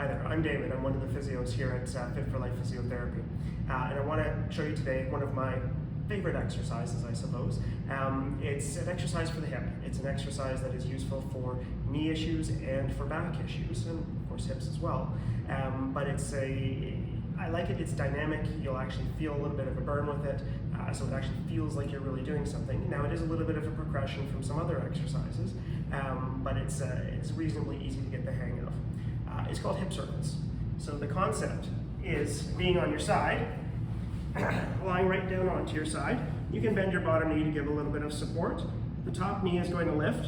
Hi there, I'm David. I'm one of the physios here at Fit for Life Physiotherapy. And I want to show you today one of my favorite exercises, I suppose. It's an exercise for the hip. It's an exercise that is useful for knee issues and for back issues, and of course hips as well. But I like it, it's dynamic. You'll actually feel a little bit of a burn with it, so it actually feels like you're really doing something. Now it is a little bit of a progression from some other exercises, but it's reasonably easy to get the hang of. It's called hip circles. So the concept is being on your side, lying right down onto your side. You can bend your bottom knee to give a little bit of support. The top knee is going to lift.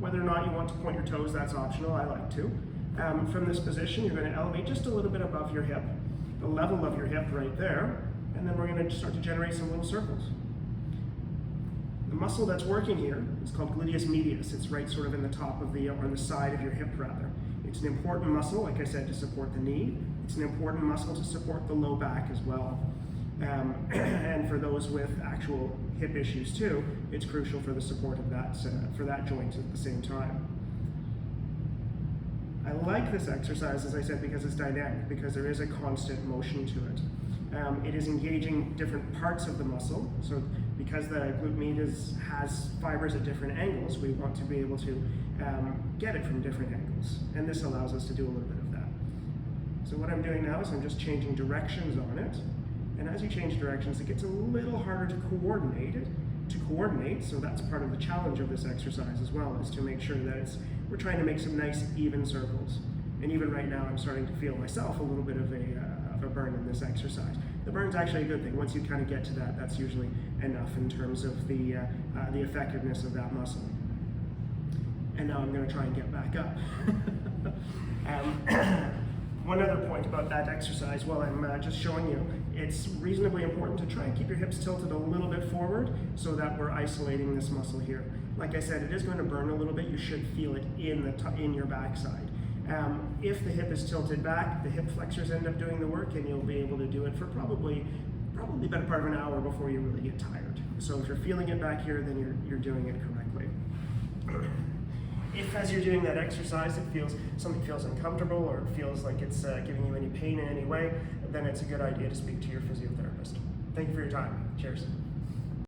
Whether or not you want to point your toes, that's optional. I like to. From this position, you're going to elevate just a little bit above your hip, the level of your hip right there, and then we're going to start to generate some little circles. The muscle that's working here is called gluteus medius. It's right sort of in the top of or the side of your hip rather. It's an important muscle, like I said, to support the knee. It's an important muscle to support the low back as well. And for those with actual hip issues too, it's crucial for the support of that joint at the same time. I like this exercise, as I said, because it's dynamic, because there is a constant motion to it. It is engaging different parts of the muscle, so because the glute medius has fibers at different angles, we want to be able to get it from different angles, and this allows us to do a little bit of that. So what I'm doing now is I'm just changing directions on it, and as you change directions, it gets a little harder to coordinate, so that's part of the challenge of this exercise as well, is to make sure that we're trying to make some nice even circles. And even right now, I'm starting to feel myself a little bit of a burn in this exercise. The burn's actually a good thing. Once you kind of get to that, that's usually enough in terms of the effectiveness of that muscle. And now I'm going to try and get back up. One other point about that exercise, while I'm just showing you, it's reasonably important to try and keep your hips tilted a little bit forward so that we're isolating this muscle here. Like I said, it is going to burn a little bit. You should feel it in your backside. If the hip is tilted back, the hip flexors end up doing the work, and you'll be able to do it for probably the better part of an hour before you really get tired. So if you're feeling it back here, then you're doing it correctly. If as you're doing that exercise something feels uncomfortable, or it feels like it's giving you any pain in any way, then it's a good idea to speak to your physiotherapist. Thank you for your time. Cheers.